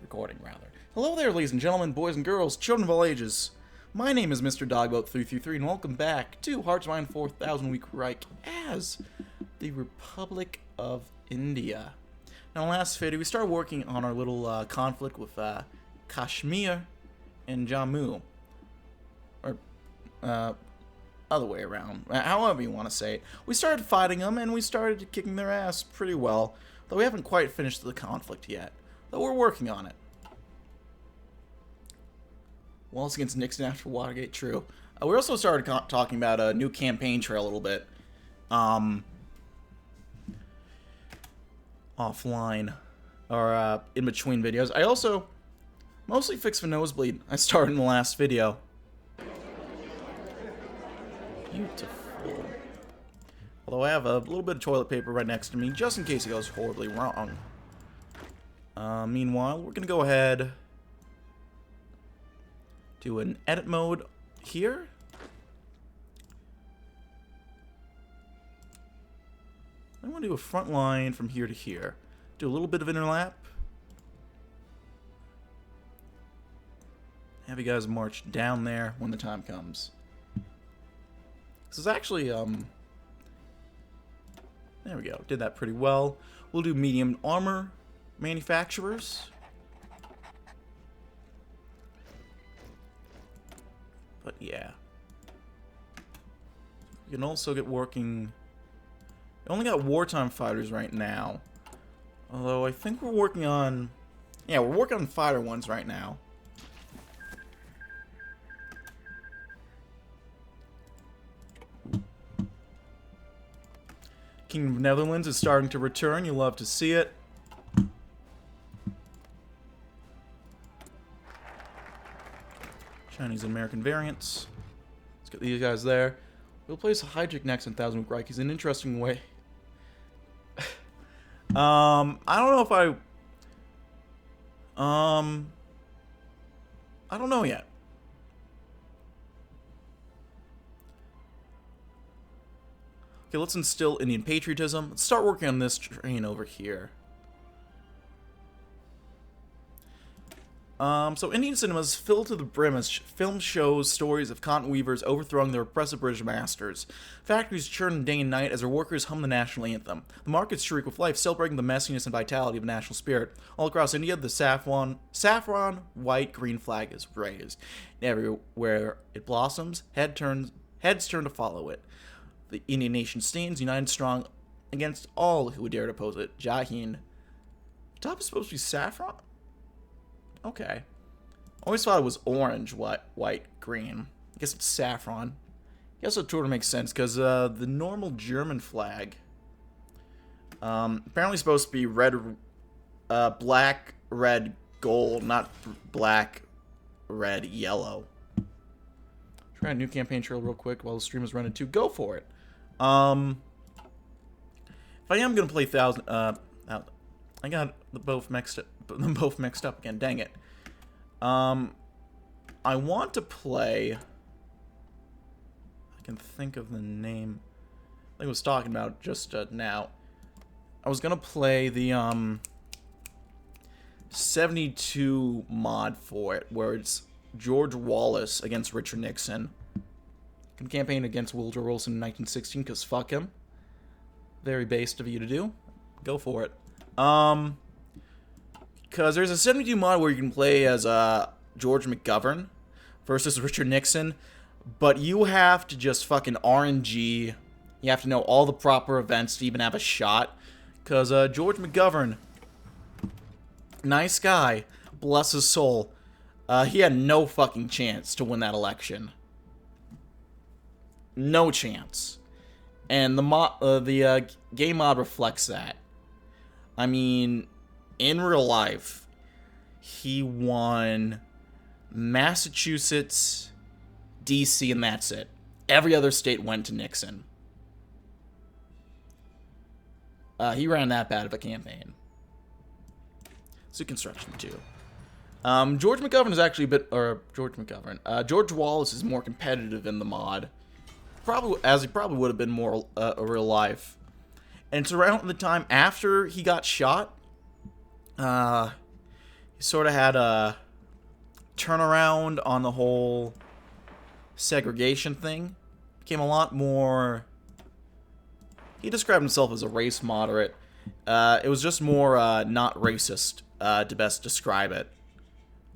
recording, rather. Hello there, ladies and gentlemen, boys and girls, children of all ages. My name is Mr. Dogboat333, and welcome back to Hearts of Iron 4000 Week Reich as the Republic of India. Now, in the last video, we started working on our little conflict with Kashmir and Jammu. Or, other way around. However you want to say it. We started fighting them, and we started kicking their ass pretty well. Though we haven't quite finished the conflict yet. Though we're working on it. Wallace against Nixon after Watergate, true. We also started talking about a new campaign trail a little bit. Offline. Or in between videos. I also mostly fixed the nosebleed I started in the last video. Beautiful. Although I have a little bit of toilet paper right next to me, just in case it goes horribly wrong. Meanwhile, we're going to go ahead, do an edit mode here. I want to do a front line from here to here. Do a little bit of interlap. Have you guys march down there when the time comes. This is actually, there we go. Did that pretty well. We'll do medium armor manufacturers. But yeah. You can also get working. We only got wartime fighters right now. Although I think we're working on, yeah, we're working on fighter ones right now. Kingdom of Netherlands is starting to return. You love to see it. Chinese and American variants. Let's get these guys there. We'll place a Heydrich next in 1000 Week Reich. He's an interesting way. I don't know if I don't know yet. Okay, let's instill Indian patriotism. Let's start working on this train over here. So Indian cinema is filled to the brim as film shows stories of cotton weavers overthrowing their oppressive British masters. Factories churn day and night as their workers hum the national anthem. The markets shriek with life, celebrating the messiness and vitality of national spirit. All across India, the saffron, white, green flag is raised. Everywhere it blossoms, heads turn to follow it. The Indian nation stands united strong against all who would dare to oppose it. Jai Hind. The top is supposed to be saffron? Okay. Always thought it was orange, white, green. I guess it's saffron. I guess it sort of makes sense, because the normal German flag apparently supposed to be red, black, red, gold, not black, red, yellow. Try a new campaign trail real quick while the stream is running too. Go for it. If I am gonna play 1000, I got them both mixed up again. Dang it. I want to play. I can think of the name. I was talking about just now. I was gonna play the 72 mod for it, where it's George Wallace against Richard Nixon. Can campaign against Woodrow Wilson in 1916, because fuck him. Very based of you to do. Go for it. Because there's a 72 mod where you can play as George McGovern versus Richard Nixon, but you have to just fucking RNG. You have to know all the proper events to even have a shot. Because George McGovern, nice guy, bless his soul, he had no fucking chance to win that election. No chance. And the game mod reflects that. I mean, in real life, he won Massachusetts, DC, and that's it. Every other state went to Nixon. He ran that bad of a campaign. So construction too. George McGovern is actually a bit, or George McGovern. George Wallace is more competitive in the mod. Probably, as he probably would have been more a real life. And it's around the time after he got shot. he sort of had a turnaround on the whole segregation thing. Became a lot more... He described himself as a race moderate. It was just more not racist, to best describe it.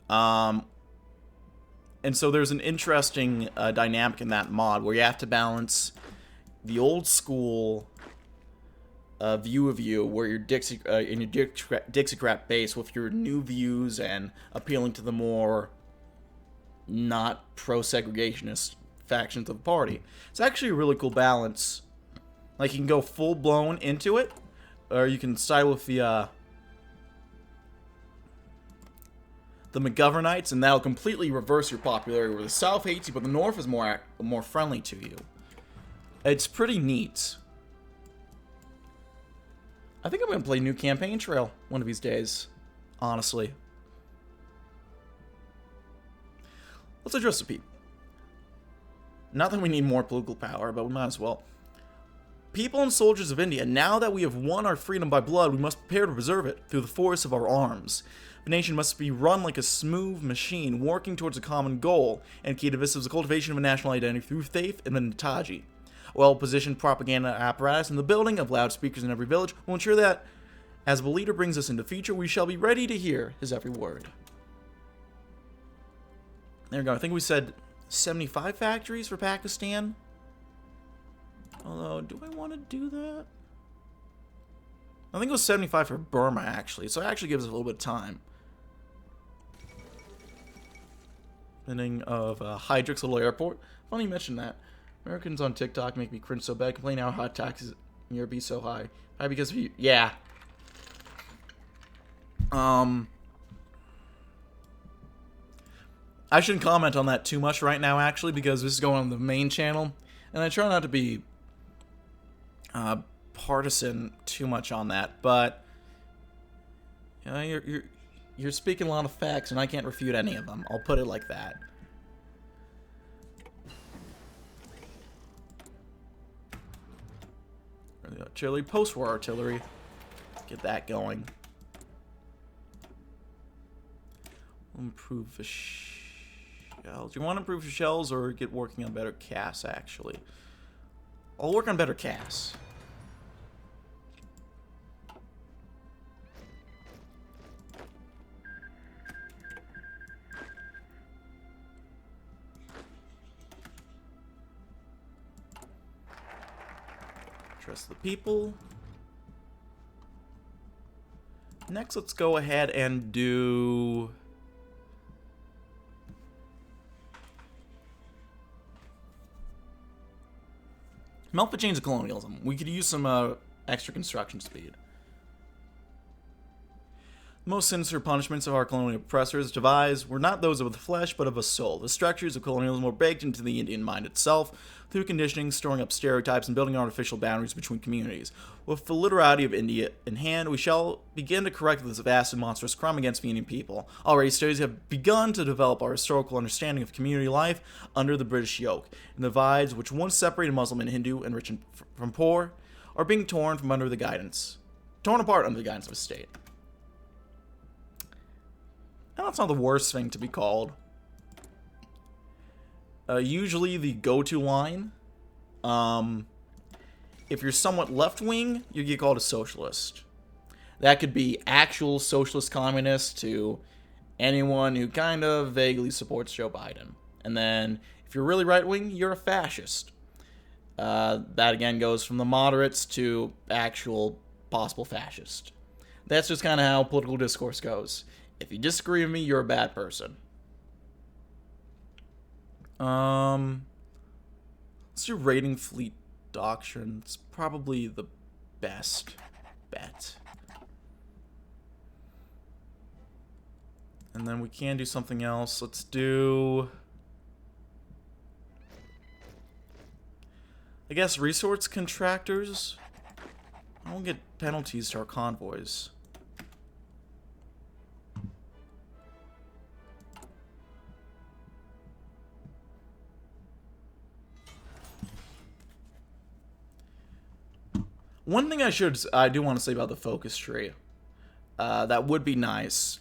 And so there's an interesting dynamic in that mod where you have to balance the old school view of you, where you're in your Dixiecrat base, with your new views and appealing to the more not pro-segregationist factions of the party. It's actually a really cool balance. Like, you can go full-blown into it, or you can side with the McGovernites, and that'll completely reverse your popularity, where the South hates you, but the North is more friendly to you. It's pretty neat. I think I'm going to play New Campaign Trail one of these days, honestly. Let's address the people. Not that we need more political power, but we might as well. People and soldiers of India, now that we have won our freedom by blood, we must prepare to preserve it through the force of our arms. The nation must be run like a smooth machine, working towards a common goal, and key to this is the cultivation of a national identity through faith in the Netaji. A well-positioned propaganda apparatus and the building of loudspeakers in every village will ensure that, as the leader brings us into the future, we shall be ready to hear his every word. There we go. I think we said 75 factories for Pakistan. Although, do I want to do that? I think it was 75 for Burma, actually. So it actually gives us a little bit of time. Ending of Hydrix Little Airport. Funny you mentioned that. Americans on TikTok make me cringe so bad. Complain how hot taxes in Europe be so high. Why? Because of you. Yeah. I shouldn't comment on that too much right now, actually, because this is going on the main channel, and I try not to be partisan too much on that. But you know, you're speaking a lot of facts, and I can't refute any of them. I'll put it like that. Artillery, post-war artillery. Get that going. Improve the shells. Do you want to improve the shells or get working on better casts, actually? I'll work on better casts. Trust the people. Next, let's go ahead and do... melt the chains of colonialism. We could use some extra construction speed. The most sinister punishments of our colonial oppressors devised were not those of the flesh, but of the soul. The structures of colonialism were baked into the Indian mind itself, through conditioning, storing up stereotypes, and building artificial boundaries between communities. With the literality of India in hand, we shall begin to correct this vast and monstrous crime against the Indian people. Already, studies have begun to develop our historical understanding of community life under the British yoke, and the divides which once separated Muslim and Hindu and rich and from poor are being torn apart under the guidance of the state. And that's not the worst thing to be called. Usually the go-to line, if you're somewhat left-wing, you get called a socialist. That could be actual socialist communist to anyone who kind of vaguely supports Joe Biden. And then, if you're really right-wing, you're a fascist. That again goes from the moderates to actual possible fascist. That's just kind of how political discourse goes. If you disagree with me, you're a bad person. Let's do raiding fleet doctrine. It's probably the best bet. And then we can do something else. Let's do... I guess resource contractors. I won't get penalties to our convoys. One thing I do want to say about the focus tree, that would be nice.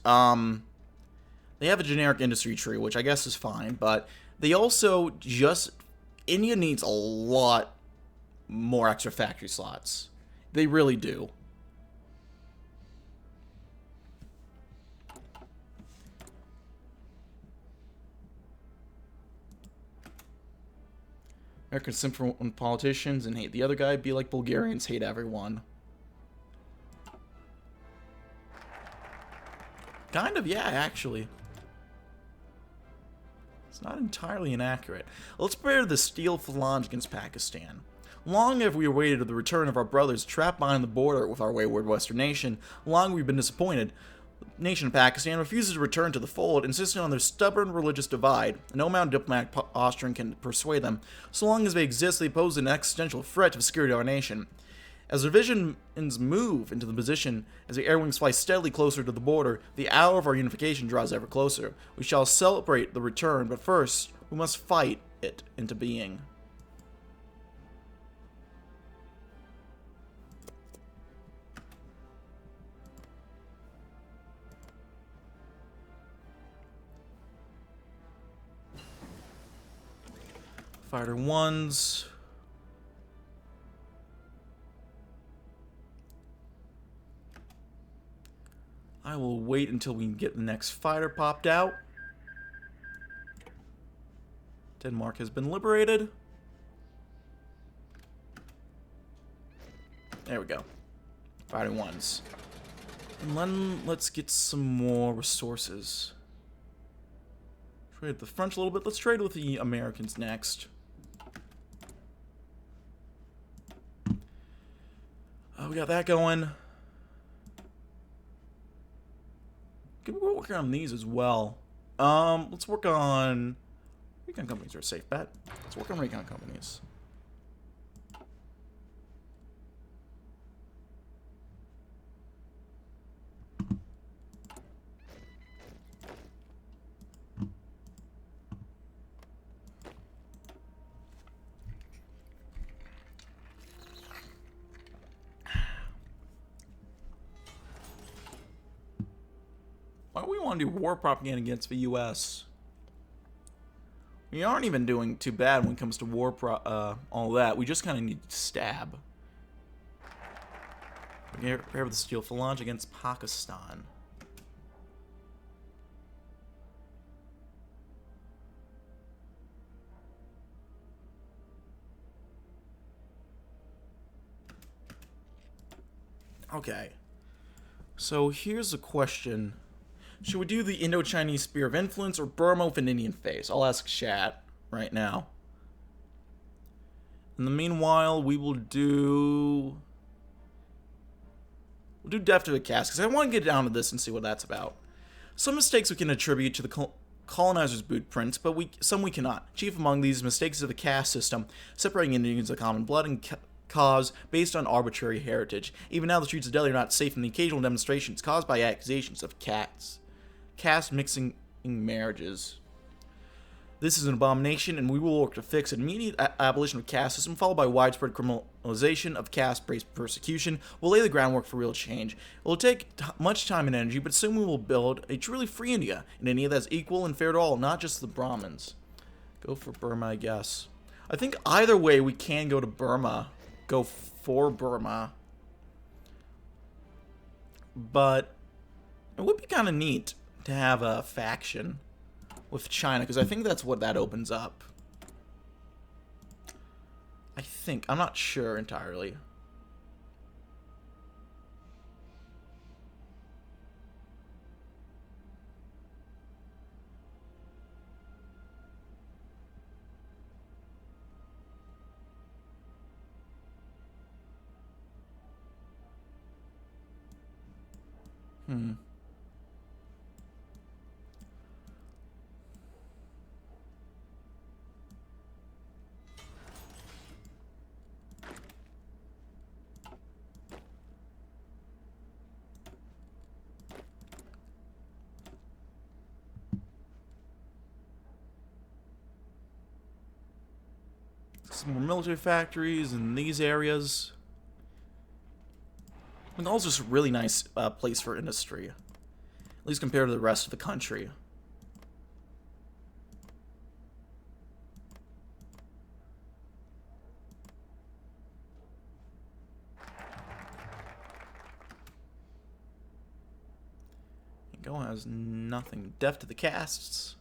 They have a generic industry tree, which I guess is fine, but they also just... India needs a lot more extra factory slots. They really do. Americans simp for politicians and hate the other guy. Be like Bulgarians, hate everyone. Kind of, yeah, actually. It's not entirely inaccurate. Let's prepare the steel phalange against Pakistan. Long have we awaited the return of our brothers trapped behind the border with our wayward western nation. Long we've been disappointed. The nation of Pakistan refuses to return to the fold, insisting on their stubborn religious divide. No amount of diplomatic posturing can persuade them. So long as they exist, they pose an existential threat to the security of our nation. As divisions move into the position, as the air wings fly steadily closer to the border, the hour of our unification draws ever closer. We shall celebrate the return, but first, we must fight it into being. Fighter 1s. I will wait until we can get the next fighter popped out. Denmark has been liberated. There we go. Fighter 1s. And then let's get some more resources. Trade with the French a little bit. Let's trade with the Americans next. We got that going. We're working on these as well. Let's work on... Recon companies are a safe bet. Let's work on recon companies. Why do we want to do war propaganda against the U.S.? We aren't even doing too bad when it comes to war all that. We just kind of need to stab. We're prepare with the steel phalange against Pakistan. Okay. So here's a question. Should we do the Indo-Chinese Spear of Influence or Burma with an Indian face? I'll ask chat right now. In the meanwhile, we will do... We'll do Death to the Cast, because I want to get down to this and see what that's about. Some mistakes we can attribute to the colonizers' blueprints, but some we cannot. Chief among these mistakes is the caste system, separating Indians of common blood and cause based on arbitrary heritage. Even now, the streets of Delhi are not safe from the occasional demonstrations caused by accusations of caste mixing marriages. This is an abomination, and we will work to fix an immediate abolition of caste system, followed by widespread criminalization of caste-based persecution. We'll lay the groundwork for real change. It will take much time and energy, but soon we will build a truly free India, an India that's equal and fair to all, not just the Brahmins. Go for Burma, I guess. I think either way we can go to Burma. Go for Burma. But it would be kind of neat to have a faction with China, because I think that's what that opens up. I think. I'm not sure entirely. Some more military factories in these areas. Bengal's just a really nice place for industry, at least compared to the rest of the country. Go has nothing. Deaf to the casts.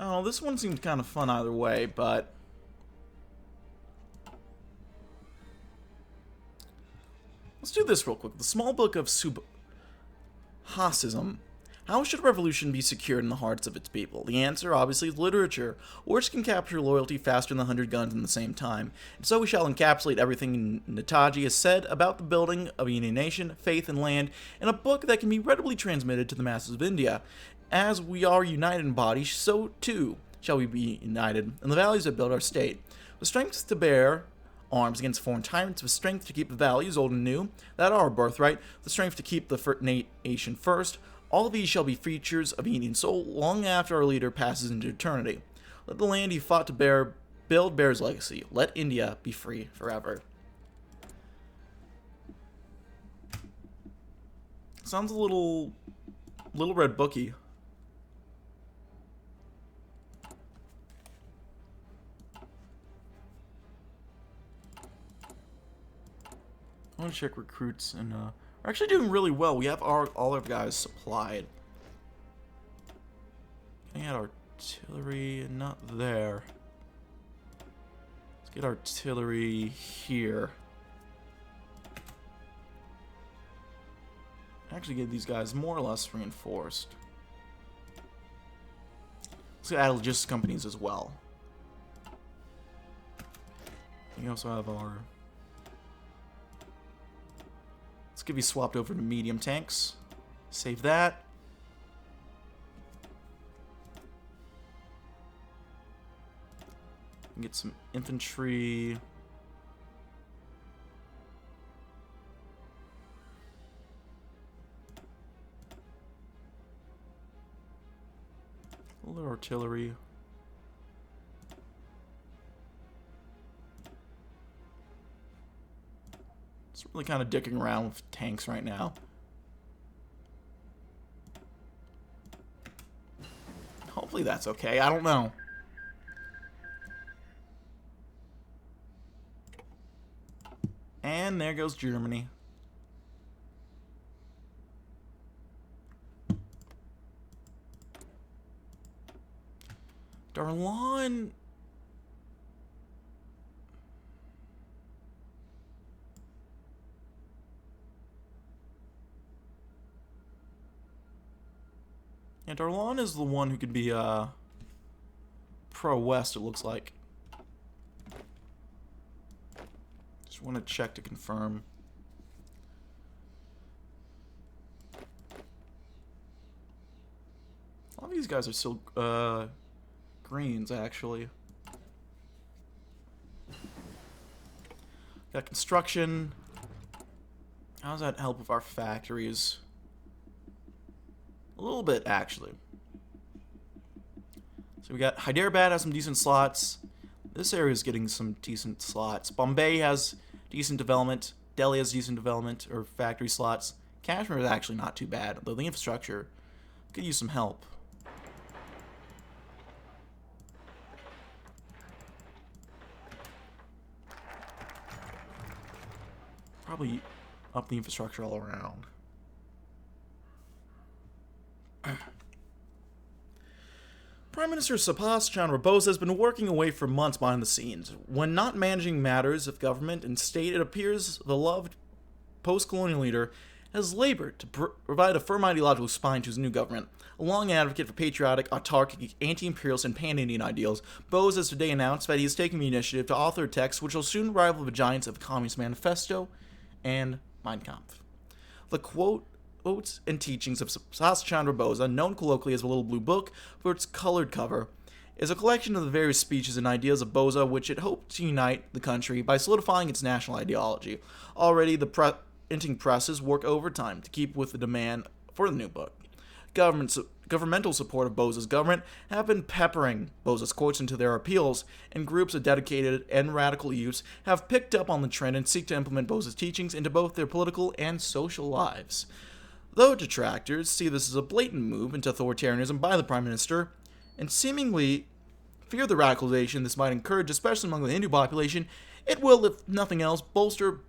Oh, this one seemed kind of fun either way, but let's do this real quick. The Small Book of Subhasism. How should a revolution be secured in the hearts of its people? The answer, obviously, is literature. Words can capture loyalty faster than 100 guns in the same time. And so we shall encapsulate everything Netaji has said about the building of a united nation, faith, and land in a book that can be readily transmitted to the masses of India. As we are united in body, so too shall we be united in the values that build our state. With strength to bear arms against foreign tyrants, with strength to keep the values old and new that are our birthright, the strength to keep the nation first. All these shall be features of Indian soul long after our leader passes into eternity. Let the land he fought to build bear his legacy. Let India be free forever. Sounds a little red booky. I want to check recruits, and we're actually doing really well. We have all our guys supplied. Can I get artillery? Not there. Let's get artillery here. Actually get these guys more or less reinforced. Let's add logistics companies as well. We also have our... Let's get these swapped over to medium tanks. Save that. Get some infantry. A little artillery. It's really kind of dicking around with tanks right now. Hopefully that's okay. I don't know. And there goes Germany. Darlan... Yeah, Darlan is the one who could be, pro-West, it looks like. Just want to check to confirm. A lot of these guys are still, greens, actually. Got construction. How does that help with our factories? A little bit, actually. So we got Hyderabad has some decent slots. This area is getting some decent slots. Bombay has decent development. Delhi has decent development, or factory slots. Kashmir is actually not too bad, though the infrastructure could use some help. Probably up the infrastructure all around. Prime Minister Subhas Chandra Bose has been working away for months behind the scenes. When not managing matters of government and state, it appears the loved post-colonial leader has labored to provide a firm ideological spine to his new government. A long advocate for patriotic, autarkic, anti-imperialist, and pan-Indian ideals, Bose has today announced that he is taking the initiative to author a text which will soon rival the giants of the Communist Manifesto and Mein Kampf. The quotes and teachings of Subhas Chandra Bose, known colloquially as the Little Blue Book for its colored cover, is a collection of the various speeches and ideas of Bose which it hoped to unite the country by solidifying its national ideology. Already, the printing presses work overtime to keep with the demand for the new book. governmental support of Boza's government have been peppering Boza's courts into their appeals, and groups of dedicated and radical youths have picked up on the trend and seek to implement Boza's teachings into both their political and social lives. Though detractors see this as a blatant move into authoritarianism by the Prime Minister, and seemingly fear the radicalization this might encourage, especially among the Hindu population, it will, if nothing else, bolster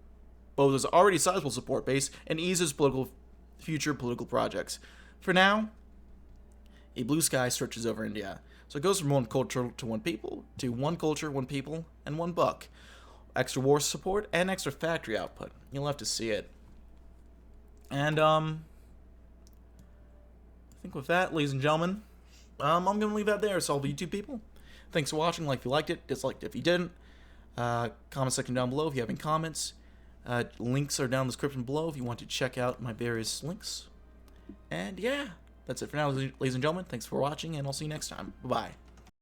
Boza's already sizable support base and ease his future political projects. For now, a blue sky stretches over India. So it goes from one culture to one people, to one culture, one people, and one buck. Extra war support and extra factory output. You'll have to see it. And, I think with that, ladies and gentlemen, I'm going to leave that there. So all the YouTube people, thanks for watching. Like if you liked it, disliked if you didn't. Comment section down below if you have any comments. Links are down in the description below if you want to check out my various links. And yeah, that's it for now, ladies and gentlemen. Thanks for watching, and I'll see you next time. Bye-bye.